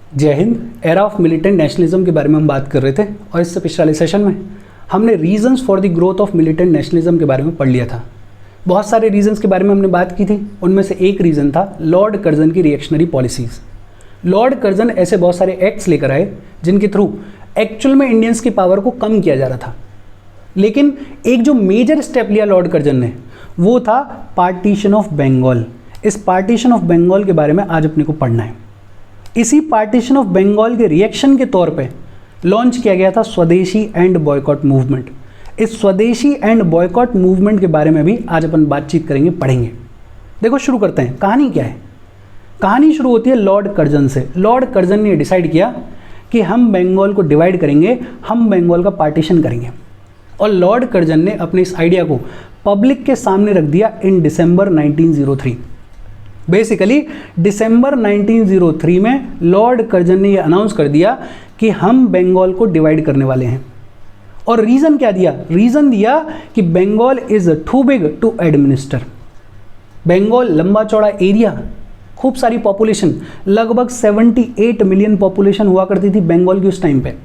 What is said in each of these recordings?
जय Hind. Era of militant nationalism के बारे में हम बात कर रहे थे और इससे पिछले वाले सेशन में हमने reasons for the growth of militant nationalism के बारे में पढ़ लिया था। बहुत सारे रीजंस के बारे में हमने बात की थी, उनमें से एक रीज़न था लॉर्ड कर्जन की रिएक्शनरी पॉलिसीज़। लॉर्ड कर्जन ऐसे बहुत सारे एक्ट्स लेकर आए जिनके थ्रू एक्चुअल में इंडियंस की पावर को कम किया जा रहा था, लेकिन एक जो मेजर स्टेप लिया लॉर्ड कर्जन ने वो था पार्टीशन ऑफ बंगाल। इस पार्टीशन ऑफ बंगाल के बारे में आज अपने को पढ़ना है। इसी पार्टीशन ऑफ बंगाल के रिएक्शन के तौर पे लॉन्च किया गया था स्वदेशी एंड बॉयकॉट मूवमेंट। इस स्वदेशी एंड बॉयकॉट मूवमेंट के बारे में भी आज अपन बातचीत करेंगे, पढ़ेंगे। देखो शुरू करते हैं। कहानी क्या है? कहानी शुरू होती है लॉर्ड कर्जन से। लॉर्ड कर्जन ने डिसाइड किया कि हम बंगाल को डिवाइड करेंगे, हम बंगाल का पार्टीशन करेंगे। और लॉर्ड कर्जन ने अपने इस आइडिया को पब्लिक के सामने रख दिया इन दिसंबर 1903। बेसिकली दिसंबर 1903 में लॉर्ड कर्जन ने यह अनाउंस कर दिया कि हम बंगाल को डिवाइड करने वाले हैं। और रीज़न क्या दिया? रीज़न दिया कि Bengal is too big to administer. Bengal लंबा चौड़ा एरिया, खूब सारी पॉपुलेशन, लगभग 78 मिलियन पॉपुलेशन हुआ करती थी बंगाल की उस टाइम पे।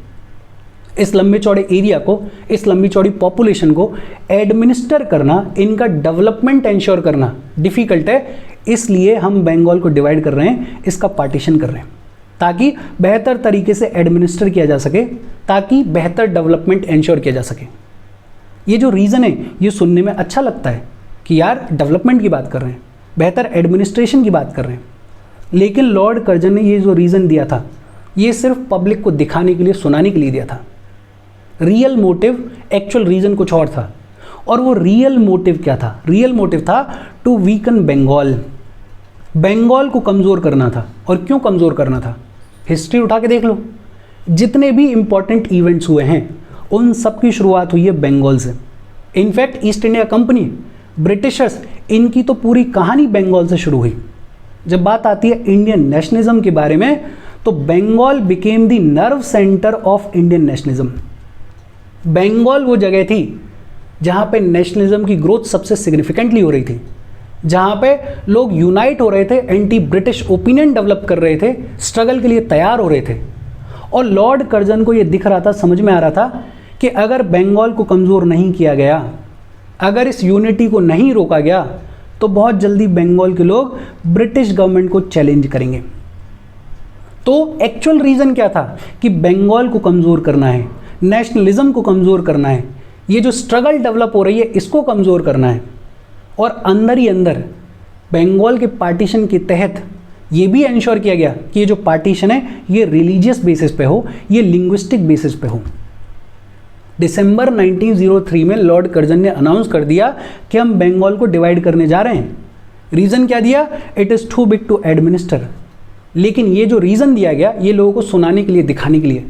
इस लंबे चौड़े एरिया को, इस लंबी चौड़ी पॉपुलेशन को एडमिनिस्टर करना, इनका डेवलपमेंट इंश्योर करना डिफ़िकल्ट है, इसलिए हम बंगाल को डिवाइड कर रहे हैं, इसका पार्टीशन कर रहे हैं ताकि बेहतर तरीके से एडमिनिस्टर किया जा सके, ताकि बेहतर डेवलपमेंट इंश्योर किया जा सके। ये जो रीज़न है ये सुनने में अच्छा लगता है कि यार डेवलपमेंट की बात कर रहे हैं, बेहतर एडमिनिस्ट्रेशन की बात कर रहे हैं, लेकिन लॉर्ड कर्जन ने ये जो रीज़न दिया था ये सिर्फ पब्लिक को दिखाने के लिए, सुनाने के लिए दिया था। रियल मोटिव, एक्चुअल रीज़न कुछ और था। और वो रियल मोटिव क्या था? रियल मोटिव था टू वीकन बंगाल। बंगाल को कमज़ोर करना था। और क्यों कमज़ोर करना था? हिस्ट्री उठा के देख लो, जितने भी इंपॉर्टेंट इवेंट्स हुए हैं उन सब की शुरुआत हुई है बंगाल से। In fact east India company, Britishers, इनकी तो पूरी कहानी बंगाल से शुरू हुई। जब बात आती है इंडियन नेशनलिज्म के बारे में तो Bengal became the nerve centre of Indian nationalism. Bengal वो जगह थी जहाँ पे नेशनलिज्म की ग्रोथ सबसे सिग्निफिकेंटली हो रही थी, जहाँ पे लोग यूनाइट हो रहे थे, एंटी ब्रिटिश ओपिनियन डेवलप कर रहे थे, स्ट्रगल के लिए तैयार हो रहे थे। और लॉर्ड कर्जन को ये दिख रहा था, समझ में आ रहा था कि अगर बंगाल को कमज़ोर नहीं किया गया, अगर इस यूनिटी को नहीं रोका गया तो बहुत जल्दी बंगाल के लोग ब्रिटिश गवर्नमेंट को चैलेंज करेंगे। तो एक्चुअल रीज़न क्या था कि बंगाल को कमज़ोर करना है, नेशनलिज्म को कमज़ोर करना है, ये जो स्ट्रगल डेवलप हो रही है इसको कमज़ोर करना है। और अंदर ही अंदर बंगाल के पार्टीशन के तहत ये भी इंश्योर किया गया कि ये जो पार्टीशन है ये रिलीजियस बेसिस पे हो, ये लिंग्विस्टिक बेसिस पे हो। दिसंबर 1903 में लॉर्ड कर्जन ने अनाउंस कर दिया कि हम बंगाल को डिवाइड करने जा रहे हैं। रीज़न क्या दिया? It is too big to administer. लेकिन ये जो रीज़न दिया गया ये लोगों को सुनाने के लिए, दिखाने के लिए।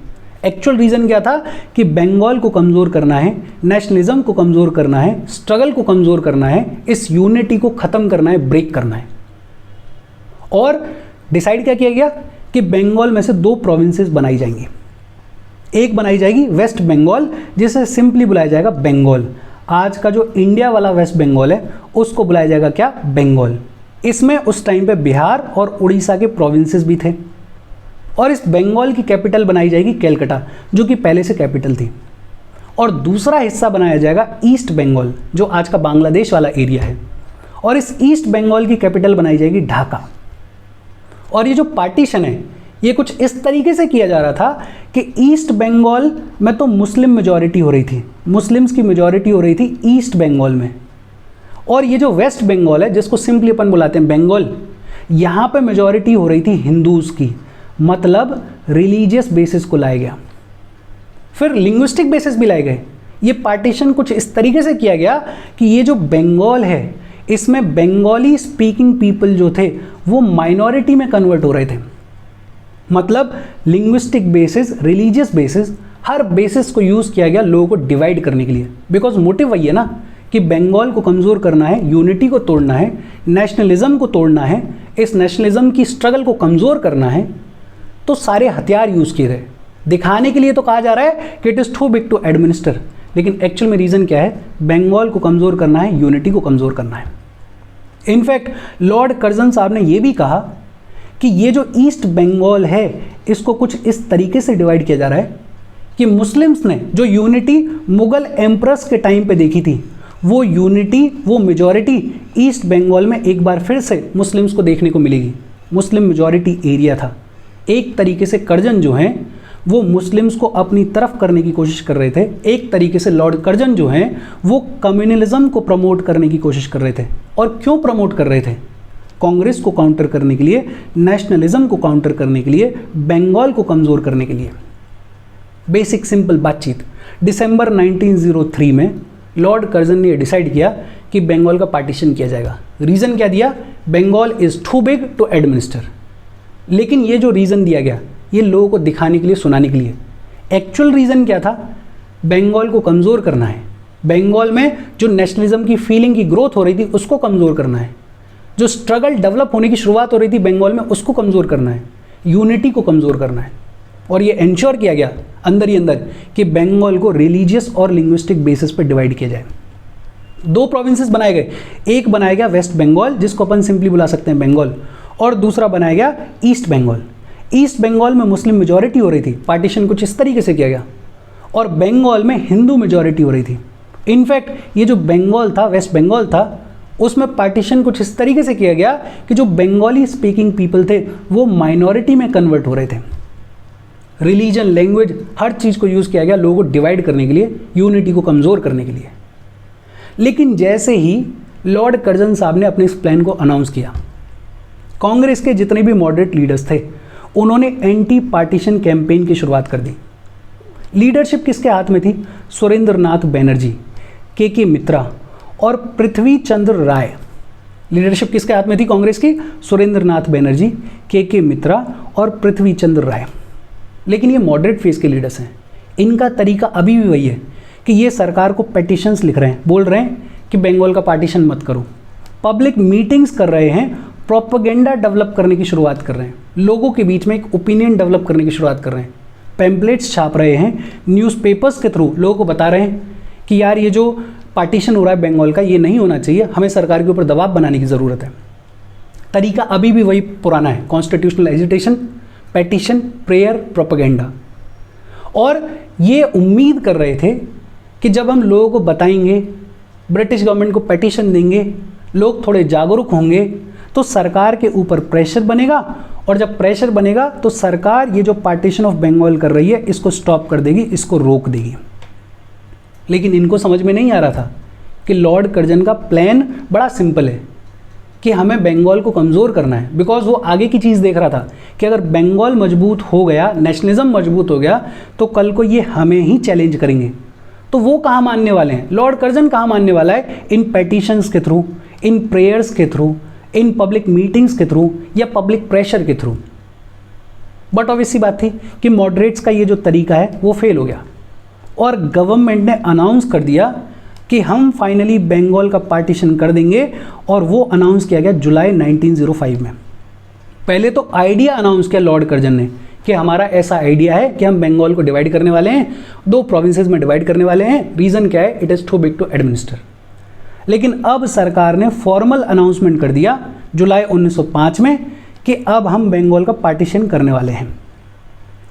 एक्चुअल रीज़न क्या था कि बंगाल को कमज़ोर करना है, नेशनलिज्म को कमज़ोर करना है, स्ट्रगल को कमज़ोर करना है, इस यूनिटी को ख़त्म करना है, ब्रेक करना है। और डिसाइड क्या किया गया कि बंगाल में से 2 प्रोविंसेस बनाई जाएंगी। एक बनाई जाएगी वेस्ट बंगाल, जिसे सिंपली बुलाया जाएगा बंगाल। आज का जो इंडिया वाला वेस्ट बंगाल है उसको बुलाया जाएगा क्या? बंगाल। इसमें उस टाइम पे बिहार और उड़ीसा के प्रोविंसेस भी थे। और इस बंगाल की कैपिटल बनाई जाएगी कैलकाटा, जो कि पहले से कैपिटल थी। और दूसरा हिस्सा बनाया जाएगा ईस्ट बंगाल, जो आज का बांग्लादेश वाला एरिया है। और इस ईस्ट बंगाल की कैपिटल बनाई जाएगी ढाका। और ये जो पार्टीशन है ये कुछ इस तरीके से किया जा रहा था कि ईस्ट बंगाल में तो मुस्लिम मेजॉरिटी हो रही थी, मुस्लिम्स की मेजॉरिटी हो रही थी ईस्ट बंगाल में। और ये जो वेस्ट बंगाल है, जिसको सिंपली अपन बुलाते हैं बंगाल, यहाँ पे मेजॉरिटी हो रही थी हिंदूज़ की। मतलब रिलीजियस बेसिस को लाया गया, फिर लिंग्विस्टिक बेसिस भी लाए गए। ये पार्टीशन कुछ इस तरीके से किया गया कि ये जो बंगाल है इसमें बंगाली स्पीकिंग पीपल जो थे वो माइनॉरिटी में कन्वर्ट हो रहे थे। मतलब लिंग्विस्टिक बेसिस, रिलीजियस बेसिस, हर बेसिस को यूज़ किया गया लोगों को डिवाइड करने के लिए। बिकॉज मोटिव वही है ना कि बंगाल को कमज़ोर करना है, यूनिटी को तोड़ना है, नेशनलिज्म को तोड़ना है, इस नेशनलिज्म की स्ट्रगल को कमज़ोर करना है। तो सारे हथियार यूज़ किए गए। दिखाने के लिए तो कहा जा रहा है कि it is too big to administer, लेकिन एक्चुअल में रीज़न क्या है? बंगाल को कमज़ोर करना है, यूनिटी को कमज़ोर करना है। इनफैक्ट लॉर्ड कर्जन साहब ने यह भी कहा कि ये जो ईस्ट बंगाल है इसको कुछ इस तरीके से डिवाइड किया जा रहा है कि मुस्लिम्स ने जो यूनिटी मुगल एम्प्रस के टाइम पे देखी थी, वो यूनिटी, वो मेजॉरिटी ईस्ट बंगाल में एक बार फिर से मुस्लिम्स को देखने को मिलेगी। मुस्लिम मेजॉरिटी एरिया था। एक तरीके से कर्जन जो हैं वो मुस्लिम्स को अपनी तरफ करने की कोशिश कर रहे थे। एक तरीके से लॉर्ड कर्जन जो हैं वो कम्युनलिज्म को प्रमोट करने की कोशिश कर रहे थे। और क्यों प्रमोट कर रहे थे? कांग्रेस को काउंटर करने के लिए, नेशनलिज्म को काउंटर करने के लिए, बंगाल को कमज़ोर करने के लिए। बेसिक सिंपल बातचीत। दिसंबर 1903 में लॉर्ड कर्जन ने डिसाइड किया कि बंगाल का पार्टीशन किया जाएगा। रीज़न क्या दिया? Bengal is too big to administer. लेकिन ये जो रीज़न दिया गया ये लोगों को दिखाने के लिए, सुनाने के लिए। एक्चुअल रीज़न क्या था? बंगाल को कमज़ोर करना है। बंगाल में जो नेशनलिज्म की फीलिंग की ग्रोथ हो रही थी उसको कमज़ोर करना है। जो स्ट्रगल डेवलप होने की शुरुआत हो रही थी बंगाल में उसको कमज़ोर करना है। यूनिटी को कमज़ोर करना है। और ये इंश्योर किया गया अंदर ही अंदर कि बंगाल को रिलीजियस और लिंग्विस्टिक बेसिस पर डिवाइड किया जाए। 2 प्रोविंसेस बनाए गए। एक बनाया गया वेस्ट बंगाल, जिसको अपन सिंपली बुला सकते हैं बंगाल, और दूसरा बनाया गया ईस्ट बंगाल। ईस्ट बंगाल में मुस्लिम मेजॉरिटी हो रही थी, पार्टीशन कुछ इस तरीके से किया गया, और बंगाल में हिंदू मेजॉरिटी हो रही थी। इनफैक्ट ये जो बंगाल था, वेस्ट बंगाल था, उसमें पार्टीशन कुछ इस तरीके से किया गया कि जो बंगाली स्पीकिंग पीपल थे वो माइनॉरिटी में कन्वर्ट हो रहे थे। रिलीजन, लैंग्वेज, हर चीज़ को यूज़ किया गया लोगों को डिवाइड करने के लिए, यूनिटी को कमज़ोर करने के लिए। लेकिन जैसे ही लॉर्ड कर्जन साहब ने अपने इस प्लान को अनाउंस किया, कांग्रेस के जितने भी मॉडरेट लीडर्स थे उन्होंने एंटी पार्टीशन कैंपेन की शुरुआत कर दी। लीडरशिप किसके हाथ में थी? सुरेंद्रनाथ बैनर्जी, के मित्रा और पृथ्वी चंद्र राय। लीडरशिप किसके हाथ में थी कांग्रेस की? सुरेंद्रनाथ बैनर्जी, के मित्रा और पृथ्वी चंद्र राय। लेकिन ये मॉडरेट फेज के लीडर्स हैं। इनका तरीका अभी भी वही है कि ये सरकार को पेटिशंस लिख रहे हैं, बोल रहे हैं कि बंगाल का पार्टीशन मत करो, पब्लिक मीटिंग्स कर रहे हैं, प्रोपेगेंडा डेवलप करने की शुरुआत कर रहे हैं, लोगों के बीच में एक ओपिनियन डेवलप करने की शुरुआत कर रहे हैं, पैम्पलेट्स छाप रहे हैं, न्यूज़पेपर्स के थ्रू लोगों को बता रहे हैं कि यार ये जो पार्टीशन हो रहा है बंगाल का ये नहीं होना चाहिए, हमें सरकार के ऊपर दबाव बनाने की ज़रूरत है। तरीका अभी भी वही पुराना है, constitutional agitation, petition, prayer, propaganda. और ये उम्मीद कर रहे थे कि जब हम लोगों को बताएंगे, ब्रिटिश गवर्नमेंट को पेटिशन देंगे, लोग थोड़े जागरूक होंगे तो सरकार के ऊपर प्रेशर बनेगा, और जब प्रेशर बनेगा तो सरकार ये जो पार्टीशन ऑफ बंगाल कर रही है इसको स्टॉप कर देगी, इसको रोक देगी। लेकिन इनको समझ में नहीं आ रहा था कि लॉर्ड कर्जन का प्लान बड़ा सिंपल है कि हमें बंगाल को कमज़ोर करना है। बिकॉज वो आगे की चीज़ देख रहा था कि अगर बंगाल मजबूत हो गया, नेशनलिज्म मजबूत हो गया, तो कल को ये हमें ही चैलेंज करेंगे। तो वो कहाँ मानने वाले हैं? लॉर्ड कर्जन कहाँ मानने वाला है? इन पेटिशंस के थ्रू, इन प्रेयर्स के थ्रू, इन पब्लिक मीटिंग्स के थ्रू या पब्लिक प्रेशर के थ्रू। बट ऑब्वियस सी बात थी कि मॉडरेट्स का ये जो तरीका है वो फेल हो गया, और गवर्नमेंट ने अनाउंस कर दिया कि हम फाइनली बंगाल का पार्टीशन कर देंगे, और वो अनाउंस किया गया जुलाई 1905 में। पहले तो आइडिया अनाउंस किया लॉर्ड कर्जन ने कि हमारा ऐसा आइडिया है कि हम बंगाल को डिवाइड करने वाले हैं, 2 प्रोविंसेस में डिवाइड करने वाले हैं। रीज़न क्या है? It is too big to administer. लेकिन अब सरकार ने फॉर्मल अनाउंसमेंट कर दिया जुलाई 1905 में कि अब हम बंगाल का पार्टीशन करने वाले हैं।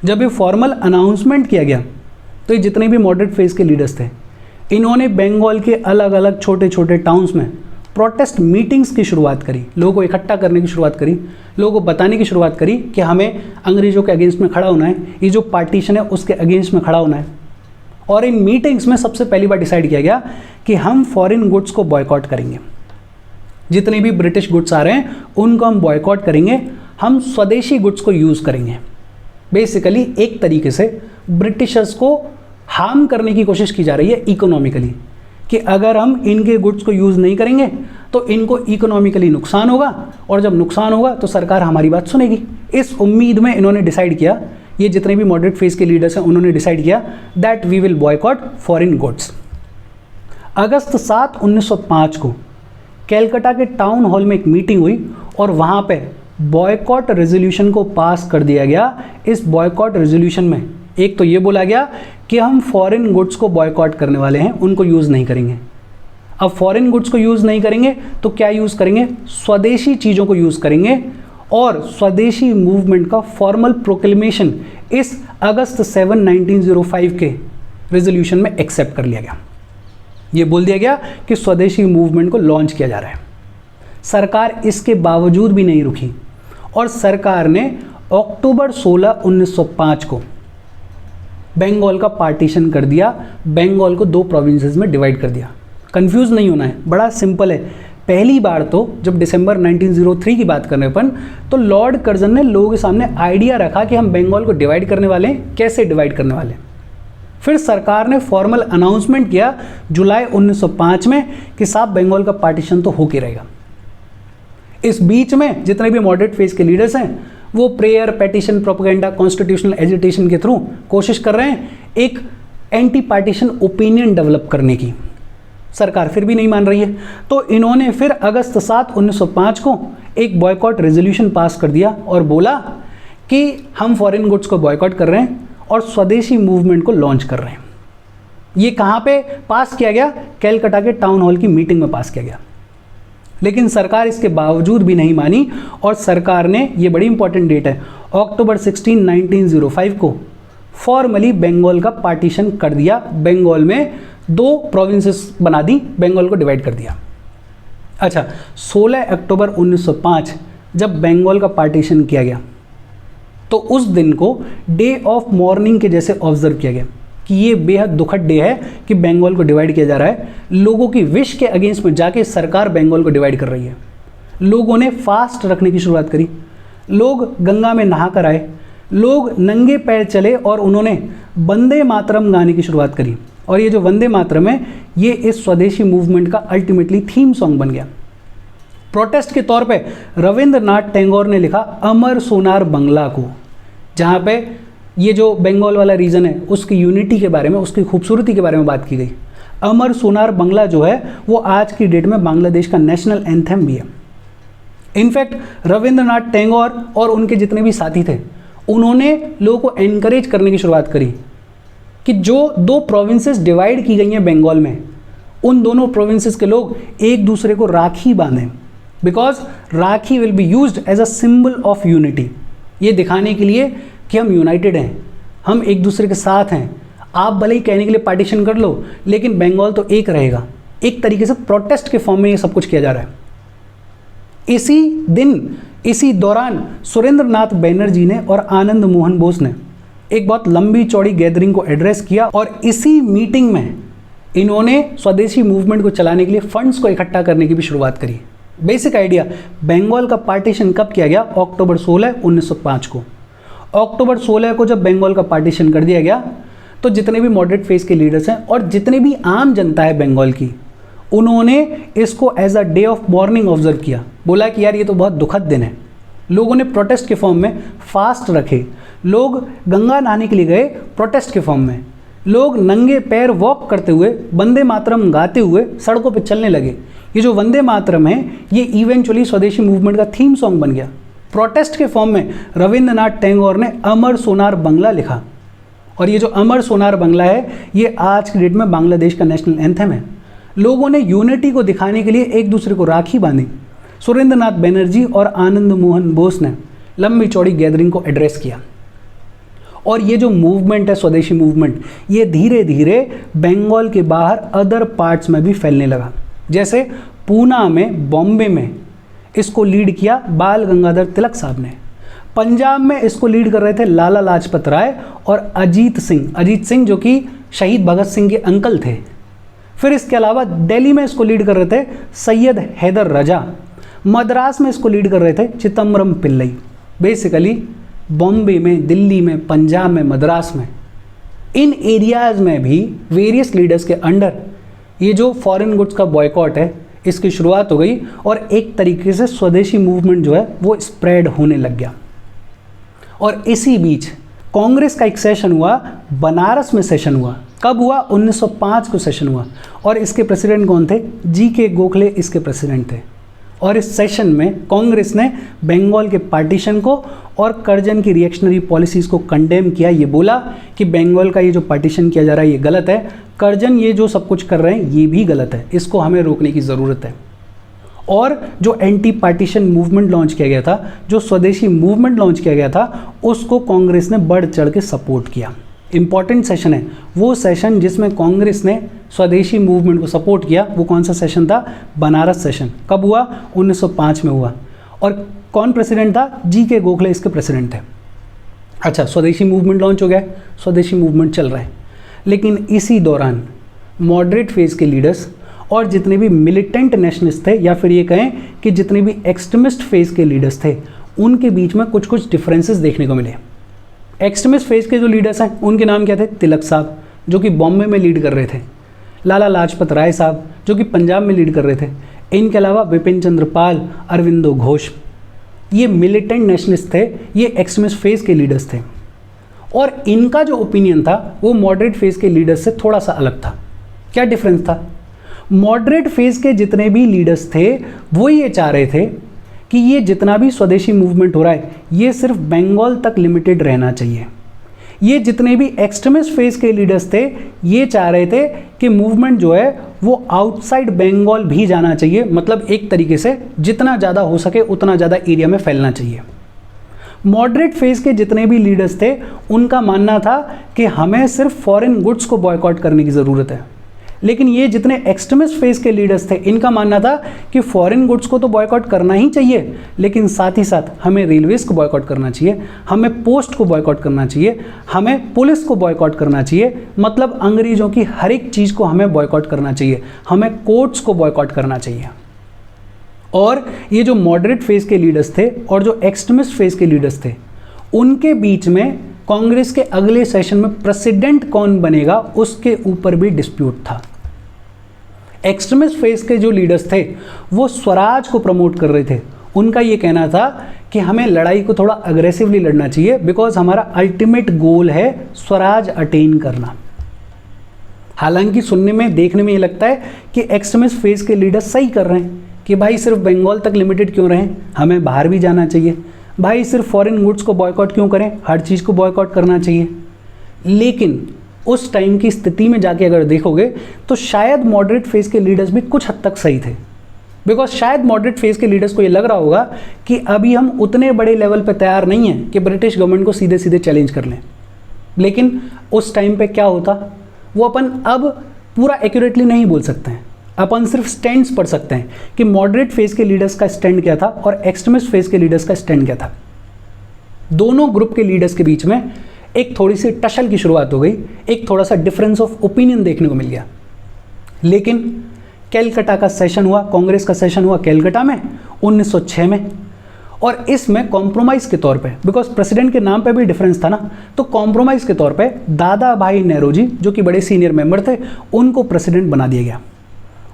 जब ये फॉर्मल अनाउंसमेंट किया गया तो ये जितने भी मॉडरेट फेज के लीडर्स थे इन्होंने बंगाल के अलग अलग छोटे छोटे टाउन्स में प्रोटेस्ट मीटिंग्स की शुरुआत करी, लोगों को इकट्ठा करने की शुरुआत करी, लोगों को बताने की शुरुआत करी कि हमें अंग्रेज़ों के अगेंस्ट में खड़ा होना है, ये जो पार्टीशन है उसके अगेंस्ट में खड़ा होना है। और इन मीटिंग्स में सबसे पहली बार डिसाइड किया गया कि हम फॉरेन गुड्स को बॉयकॉट करेंगे। जितने भी ब्रिटिश गुड्स आ रहे हैं उनको हम बॉयकॉट करेंगे, हम स्वदेशी गुड्स को यूज़ करेंगे। बेसिकली एक तरीके से ब्रिटिशर्स को हार्म करने की कोशिश की जा रही है इकोनॉमिकली, कि अगर हम इनके गुड्स को यूज़ नहीं करेंगे तो इनको इकोनॉमिकली नुकसान होगा, और जब नुकसान होगा तो सरकार हमारी बात सुनेगी। इस उम्मीद में इन्होंने डिसाइड किया, ये जितने भी मॉडरेट फेज के लीडर्स हैं उन्होंने डिसाइड किया that we will boycott foreign goods. अगस्त 7, 1905 को कैलकाटा के टाउन हॉल में एक मीटिंग हुई और वहाँ पे बॉयकॉट रेजोल्यूशन को पास कर दिया गया। इस बॉयकॉट रेजोल्यूशन में एक तो ये बोला गया कि हम फॉरेन गुड्स को बॉयकॉट करने वाले हैं, उनको यूज़ नहीं करेंगे। अब फॉरेन गुड्स को यूज़ नहीं करेंगे तो क्या यूज़ करेंगे? स्वदेशी चीज़ों को यूज़ करेंगे, और स्वदेशी मूवमेंट का फॉर्मल प्रोक्लेमेशन इस अगस्त 7, 1905 के रेजोल्यूशन में एक्सेप्ट कर लिया गया। ये बोल दिया गया कि स्वदेशी मूवमेंट को लॉन्च किया जा रहा है। सरकार इसके बावजूद भी नहीं रुकी और सरकार ने अक्टूबर 16, 1905 को बंगाल का पार्टीशन कर दिया। बंगाल को 2 प्रोविंसेस में डिवाइड कर दिया। कंफ्यूज नहीं होना है, बड़ा सिंपल है। पहली बार तो जब दिसंबर 1903 की बात करने पर तो लॉर्ड कर्जन ने लोगों के सामने आइडिया रखा कि हम बंगाल को डिवाइड करने वाले हैं, कैसे डिवाइड करने वाले हैं। फिर सरकार ने फॉर्मल अनाउंसमेंट किया जुलाई 1905 में कि साहब बंगाल का पार्टीशन तो होके रहेगा। इस बीच में जितने भी मॉडरेट फेज के लीडर्स हैं वो prayer, petition, propaganda, constitutional agitation के थ्रू कोशिश कर रहे हैं एक एंटी पार्टीशन ओपिनियन डेवलप करने की। सरकार फिर भी नहीं मान रही है, तो इन्होंने फिर अगस्त 7, 1905 को एक बॉयकॉट रेजोल्यूशन पास कर दिया और बोला कि हम फॉरेन गुड्स को बॉयकॉट कर रहे हैं और स्वदेशी मूवमेंट को लॉन्च कर रहे हैं। ये कहाँ पे पास किया गया? कैलकाटा के टाउन हॉल की मीटिंग में पास किया गया। लेकिन सरकार इसके बावजूद भी नहीं मानी और सरकार ने, ये बड़ी इंपॉर्टेंट डेट है, अक्टूबर 16, 1905 को फॉर्मली बंगाल का पार्टीशन कर दिया। बंगाल में 2 प्रोविंसेस बना दी, बंगाल को डिवाइड कर दिया। अच्छा, 16 अक्टूबर 1905 जब बंगाल का पार्टीशन किया गया तो उस दिन को डे ऑफ मॉर्निंग के जैसे ऑब्जर्व किया गया कि ये बेहद दुखद डे है कि बंगाल को डिवाइड किया जा रहा है। लोगों की विश के अगेंस्ट में जाके सरकार बंगाल को डिवाइड कर रही है। लोगों ने फास्ट रखने की शुरुआत करी, लोग गंगा में नहा कर आए, लोग नंगे पैर चले और उन्होंने वंदे मातरम गाने की शुरुआत करी। और ये जो वंदे मातरम है ये इस स्वदेशी मूवमेंट का अल्टीमेटली थीम सॉन्ग बन गया। प्रोटेस्ट के तौर पे रविंद्रनाथ टैगोर ने लिखा अमर सोनार बंगला को, जहाँ पे ये जो बंगाल वाला रीजन है उसकी यूनिटी के बारे में, उसकी खूबसूरती के बारे में बात की गई। अमर सोनार बंगला जो है वो आज की डेट में बांग्लादेश का नेशनल एंथम भी है। इनफैक्ट रविंद्रनाथ टैगोर और उनके जितने भी साथी थे उन्होंने लोगों को एनकरेज करने की शुरुआत करी कि जो 2 प्रोविंसेस डिवाइड की गई हैं बंगाल में, उन दोनों प्रोविंसेस के लोग एक दूसरे को राखी बांधें, because rakhi will be used as a symbol of unity. ये दिखाने के लिए कि हम यूनाइटेड हैं, हम एक दूसरे के साथ हैं। आप भले ही कहने के लिए पार्टीशन कर लो लेकिन बंगाल तो एक रहेगा। एक तरीके से प्रोटेस्ट के फॉर्म में ये सब कुछ किया जा रहा है। इसी दिन, इसी दौरान सुरेंद्रनाथ बनर्जी ने और आनंद मोहन बोस ने एक बहुत लंबी चौड़ी गैदरिंग को एड्रेस किया और इसी मीटिंग में इन्होंने स्वदेशी मूवमेंट को चलाने के लिए फंड्स को इकट्ठा करने की भी शुरुआत करी। बेसिक आइडिया, बंगाल का पार्टीशन कब किया गया? अक्टूबर 16, 1905 को। अक्टूबर 16 को जब बंगाल का पार्टीशन कर दिया गया तो जितने भी मॉडरेट फेज के लीडर्स हैं और जितने भी आम जनता है बंगाल की, उन्होंने इसको as a day of mourning observe किया। बोला कि यार ये तो बहुत दुखद दिन है। लोगों ने प्रोटेस्ट के फॉर्म में फास्ट रखे, लोग गंगा नहाने के लिए गए प्रोटेस्ट के फॉर्म में, लोग नंगे पैर वॉक करते हुए वंदे मातरम गाते हुए सड़कों पर चलने लगे। ये जो वंदे मातरम है ये इवेंचुअली स्वदेशी मूवमेंट का थीम सॉन्ग बन गया। प्रोटेस्ट के फॉर्म में रविंद्रनाथ टैगोर ने अमर सोनार बंगला लिखा और ये जो अमर सोनार बंगला है ये आज की डेट में बांग्लादेश का नेशनल एंथम है। लोगों ने यूनिटी को दिखाने के लिए एक दूसरे को राखी बांधी। सुरेंद्रनाथ बनर्जी और आनंद मोहन बोस ने लंबी चौड़ी गैदरिंग को एड्रेस किया और ये जो मूवमेंट है स्वदेशी मूवमेंट, ये धीरे धीरे बंगाल के बाहर अदर पार्ट्स में भी फैलने लगा। जैसे पूना में, बॉम्बे में इसको लीड किया बाल गंगाधर तिलक साहब ने। पंजाब में इसको लीड कर रहे थे लाला लाजपत राय और अजीत सिंह जो कि शहीद भगत सिंह के अंकल थे। फिर इसके अलावा दिल्ली में इसको लीड कर रहे थे सैयद हैदर रजा। मद्रास में इसको लीड कर रहे थे चिदम्बरम पिल्लई। बेसिकली बॉम्बे में, दिल्ली में, पंजाब में, मद्रास में, इन एरियाज़ में भी वेरियस लीडर्स के अंडर ये जो फॉरेन गुड्स का बॉयकॉट है इसकी शुरुआत हो गई और एक तरीके से स्वदेशी मूवमेंट जो है वो स्प्रेड होने लग गया। और इसी बीच कांग्रेस का एक सेशन हुआ, बनारस में सेशन हुआ। कब हुआ? 1905 को सेशन हुआ और इसके प्रेसिडेंट कौन थे? जी.के. गोखले इसके प्रेसिडेंट थे। और इस सेशन में कांग्रेस ने बंगाल के पार्टीशन को और कर्जन की रिएक्शनरी पॉलिसीज़ को कंडेम किया। ये बोला कि बंगाल का ये जो पार्टीशन किया जा रहा है ये गलत है, कर्जन ये जो सब कुछ कर रहे हैं ये भी गलत है, इसको हमें रोकने की ज़रूरत है। और जो एंटी पार्टीशन मूवमेंट लॉन्च किया गया था, जो स्वदेशी मूवमेंट लॉन्च किया गया था, उसको कांग्रेस ने बढ़ चढ़ के सपोर्ट किया। इंपॉर्टेंट सेशन है वो सेशन जिसमें कांग्रेस ने स्वदेशी मूवमेंट को सपोर्ट किया। वो कौन सा सेशन था? बनारस सेशन। कब हुआ? 1905 में हुआ। और कौन प्रेसिडेंट था? जी.के. गोखले इसके प्रेसिडेंट थे। अच्छा, स्वदेशी मूवमेंट लॉन्च हो गया, स्वदेशी मूवमेंट चल रहा है, लेकिन इसी दौरान मॉडरेट फेज के लीडर्स और जितने भी मिलिटेंट नेशनलिस्ट थे, या फिर ये कहें कि जितने भी एक्सट्रीमिस्ट फेज के लीडर्स थे, उनके बीच में कुछ कुछ डिफरेंसेस देखने को मिले। एक्सट्रीमिस्ट फेज के जो लीडर्स हैं उनके नाम क्या थे? तिलक साहब, जो कि बॉम्बे में लीड कर रहे थे, लाला लाजपत राय साहब, जो कि पंजाब में लीड कर रहे थे, इनके अलावा विपिन चंद्र पाल, अरविंदो घोष, ये मिलिटेंट नेशनलिस्ट थे, ये एक्सट्रीमिस्ट फेज के लीडर्स थे। और इनका जो ओपिनियन था वो मॉडरेट फेज के लीडर्स से थोड़ा सा अलग था। क्या डिफरेंस था? मॉडरेट फेज के जितने भी लीडर्स थे वो ये चाह रहे थे कि ये जितना भी स्वदेशी मूवमेंट हो रहा है ये सिर्फ बंगाल तक लिमिटेड रहना चाहिए। ये जितने भी एक्सट्रीमिस्ट फेज के लीडर्स थे ये चाह रहे थे कि मूवमेंट जो है वो आउटसाइड बंगाल भी जाना चाहिए, मतलब एक तरीके से जितना ज़्यादा हो सके उतना ज़्यादा एरिया में फैलना चाहिए। मॉडरेट फेज के जितने भी लीडर्स थे उनका मानना था कि हमें सिर्फ फॉरेन गुड्स को बॉयकॉट करने की ज़रूरत है। लेकिन ये जितने एक्सट्रीमिस्ट फेज के लीडर्स थे इनका मानना था कि फॉरेन गुड्स को तो बॉयकॉट करना ही चाहिए, लेकिन साथ ही साथ हमें रेलवेज को बॉयकॉट करना चाहिए, हमें पोस्ट को बॉयकॉट करना चाहिए, हमें पुलिस को बॉयकॉट करना चाहिए, मतलब अंग्रेजों की हर एक चीज़ को हमें बॉयकॉट करना चाहिए, हमें कोर्ट्स को बॉयकॉट करना चाहिए। और ये जो मॉडरेट फेज के लीडर्स थे और जो एक्सट्रीमिस्ट फेज के लीडर्स थे उनके बीच में कांग्रेस के अगले सेशन में प्रेसिडेंट कौन बनेगा उसके ऊपर भी डिस्प्यूट था। एक्सट्रीमिस्ट फेज के जो लीडर्स थे वो स्वराज को प्रमोट कर रहे थे। उनका ये कहना था कि हमें लड़ाई को थोड़ा अग्रेसिवली लड़ना चाहिए, बिकॉज हमारा अल्टीमेट गोल है स्वराज अटेन करना। हालांकि सुनने में देखने में ये लगता है कि एक्सट्रीमिस्ट फेज के लीडर्स सही कर रहे हैं कि भाई सिर्फ बंगाल तक लिमिटेड क्यों रहें, हमें बाहर भी जाना चाहिए, भाई सिर्फ फॉरेन गुड्स को बॉयकॉट क्यों करें, हर चीज़ को बॉयकॉट करना चाहिए। लेकिन उस टाइम की स्थिति में जाके अगर देखोगे तो शायद मॉडरेट फेज के लीडर्स भी कुछ हद तक सही थे, बिकॉज शायद मॉडरेट फेज के लीडर्स को ये लग रहा होगा कि अभी हम उतने बड़े लेवल पे तैयार नहीं हैं कि ब्रिटिश गवर्नमेंट को सीधे सीधे चैलेंज कर लें। लेकिन उस टाइम पे क्या होता वो अपन अब पूरा एक्यूरेटली नहीं बोल सकते हैं, अपन सिर्फ स्टैंड्स पढ़ सकते हैं कि मॉडरेट फेज के लीडर्स का स्टैंड क्या था और एक्सट्रीमिस्ट फेज के लीडर्स का स्टैंड क्या था। दोनों ग्रुप के लीडर्स के बीच में एक थोड़ी सी टसल की शुरुआत हो गई, एक थोड़ा सा डिफरेंस ऑफ ओपिनियन देखने को मिल गया। लेकिन कैलकाटा का सेशन हुआ, कांग्रेस का सेशन हुआ कैलकाटा में 1906 में, और इसमें कॉम्प्रोमाइज़ के तौर पे, बिकॉज प्रेसिडेंट के नाम पे भी डिफरेंस था ना, तो कॉम्प्रोमाइज़ के तौर पे दादा भाई नेहरू जो कि बड़े सीनियर मेंबर थे उनको प्रेसिडेंट बना दिया गया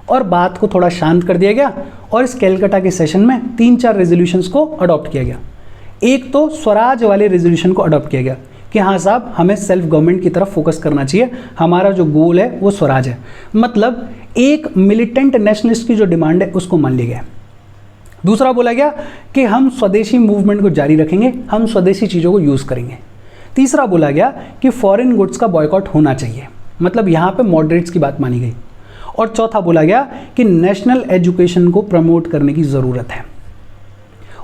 और बात को थोड़ा शांत कर दिया गया। और इस कैलकाटा के सेशन में 3-4 रेजोल्यूशंस को अडॉप्ट किया गया। एक तो स्वराज वाले रेजोल्यूशन को अडॉप्ट किया गया कि हाँ साहब हमें सेल्फ गवर्नमेंट की तरफ फोकस करना चाहिए, हमारा जो गोल है वो स्वराज है, मतलब एक मिलिटेंट नेशनलिस्ट की जो डिमांड है उसको मान लिया गया। दूसरा बोला गया कि हम स्वदेशी मूवमेंट को जारी रखेंगे, हम स्वदेशी चीज़ों को यूज़ करेंगे। तीसरा बोला गया कि फॉरेन गुड्स का बॉयकॉट होना चाहिए, मतलब यहाँ पे मॉडरेट्स की बात मानी गई। और चौथा बोला गया कि नेशनल एजुकेशन को प्रमोट करने की ज़रूरत है।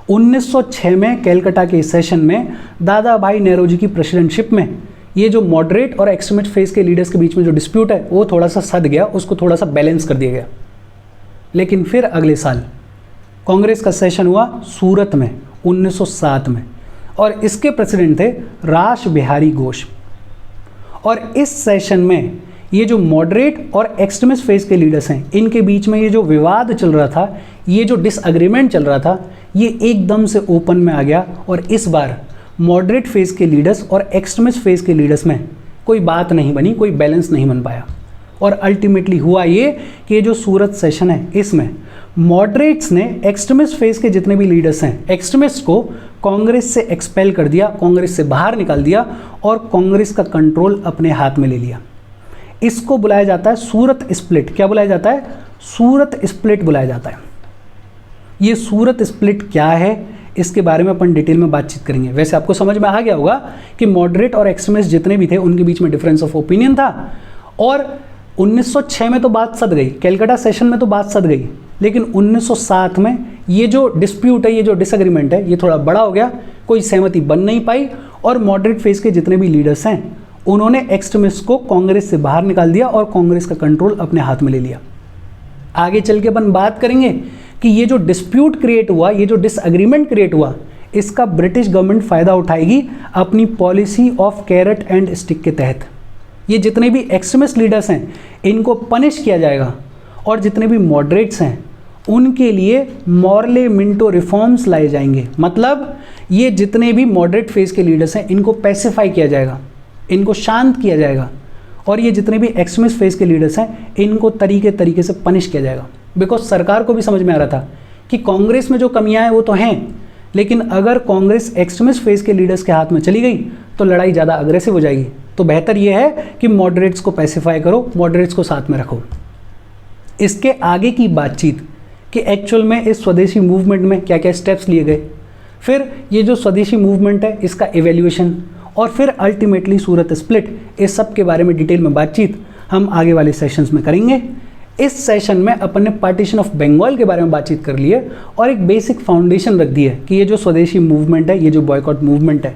1906 में कैलकाटा के सेशन में दादा भाई नेहरू जी की प्रेसिडेंटशिप में ये जो मॉडरेट और एक्सट्रीमिस्ट फेज के लीडर्स के बीच में जो डिस्प्यूट है वो थोड़ा सा सध गया, उसको थोड़ा सा बैलेंस कर दिया गया। लेकिन फिर अगले साल कांग्रेस का सेशन हुआ सूरत में 1907 में, और इसके प्रेसिडेंट थे रास बिहारी घोष। और इस सेशन में ये जो मॉडरेट और एक्सट्रीमिस्ट फेज के लीडर्स हैं इनके बीच में ये जो विवाद चल रहा था, ये जो डिसएग्रीमेंट चल रहा था, ये एकदम से ओपन में आ गया। और इस बार मॉडरेट फेज के लीडर्स और एक्सट्रीमिस्ट फेज के लीडर्स में कोई बात नहीं बनी, कोई बैलेंस नहीं बन पाया। और अल्टीमेटली हुआ ये कि ये जो सूरत सेशन है इसमें मॉडरेट्स ने एक्सट्रीमिस्ट फेज के जितने भी लीडर्स हैं, एक्सट्रीमिस्ट को कांग्रेस से एक्सपेल कर दिया, कांग्रेस से बाहर निकाल दिया और कांग्रेस का कंट्रोल अपने हाथ में ले लिया। इसको बुलाया जाता है सूरत स्प्लिट। क्या बुलाया जाता है? सूरत स्प्लिट बुलाया जाता है। ये सूरत स्प्लिट क्या है इसके बारे में अपन डिटेल में बातचीत करेंगे। वैसे आपको समझ में आ गया होगा कि मॉडरेट और एक्सट्रीमिस्ट जितने भी थे उनके बीच में डिफरेंस ऑफ ओपिनियन था, और 1906 में तो बात सध गई, कैलकाटा सेशन में तो बात सध गई, लेकिन 1907 में ये जो डिस्प्यूट है, ये जो डिसएग्रीमेंट है, ये थोड़ा बड़ा हो गया, कोई सहमति बन नहीं पाई और मॉडरेट फेज के जितने भी लीडर्स हैं उन्होंने एक्सट्रीमिस्ट को कांग्रेस से बाहर निकाल दिया और कांग्रेस का कंट्रोल अपने हाथ में ले लिया। आगे चल के अपन बात करेंगे कि ये जो डिस्प्यूट क्रिएट हुआ, ये जो डिसएग्रीमेंट क्रिएट हुआ, इसका ब्रिटिश गवर्नमेंट फ़ायदा उठाएगी अपनी policy of carrot and stick के तहत। ये जितने भी एक्सट्रीमिस्ट लीडर्स हैं इनको पनिश किया जाएगा और जितने भी मॉडरेट्स हैं उनके लिए मॉरले मिंटो रिफॉर्म्स लाए जाएंगे। मतलब ये जितने भी मॉडरेट फेज के लीडर्स हैं इनको पैसिफाई किया जाएगा, इनको शांत किया जाएगा और ये जितने भी एक्सट्रीमिस्ट फेज के लीडर्स हैं इनको तरीके से पनिश किया जाएगा। बिकॉज सरकार को भी समझ में आ रहा था कि कांग्रेस में जो कमियां हैं वो तो हैं, लेकिन अगर कांग्रेस एक्सट्रीमिस्ट फेज के लीडर्स के हाथ में चली गई तो लड़ाई ज़्यादा अग्रेसिव हो जाएगी। तो बेहतर ये है कि मॉडरेट्स को पैसिफाई करो, मॉडरेट्स को साथ में रखो। इसके आगे की बातचीत कि एक्चुअल में इस स्वदेशी मूवमेंट में क्या क्या स्टेप्स लिए गए, फिर ये जो स्वदेशी मूवमेंट है इसका एवेल्यूएशन और फिर अल्टीमेटली सूरत स्प्लिट, इस सब के बारे में डिटेल में बातचीत हम आगे वाले सेशंस में करेंगे। इस सेशन में अपन ने पार्टीशन ऑफ बंगाल के बारे में बातचीत कर ली है और एक बेसिक फाउंडेशन रख दी है कि ये जो स्वदेशी मूवमेंट है, ये जो बॉयकॉट मूवमेंट है,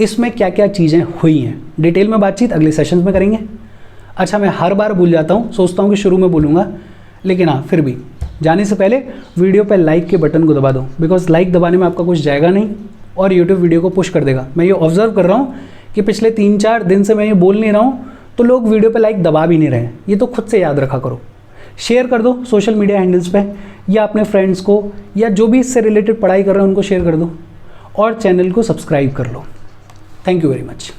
इसमें क्या क्या चीज़ें हुई हैं। डिटेल में बातचीत अगले सेशंस में करेंगे। अच्छा, मैं हर बार भूल जाता हूँ, सोचता हूँ कि शुरू में बोलूँगा, लेकिन हाँ फिर भी जाने से पहले वीडियो पर लाइक के बटन को दबा दो, बिकॉज लाइक दबाने में आपका कुछ जाएगा नहीं और यूट्यूब वीडियो को पुश कर देगा। मैं ये ऑब्जर्व कर रहा हूँ कि पिछले 3-4 दिन से मैं ये बोल नहीं रहा हूँ तो लोग वीडियो पे लाइक दबा भी नहीं रहे हैं। ये तो खुद से याद रखा करो। शेयर कर दो सोशल मीडिया हैंडल्स पे या अपने फ्रेंड्स को या जो भी इससे रिलेटेड पढ़ाई कर रहे हैं उनको शेयर कर दो और चैनल को सब्सक्राइब कर लो। Thank you very much.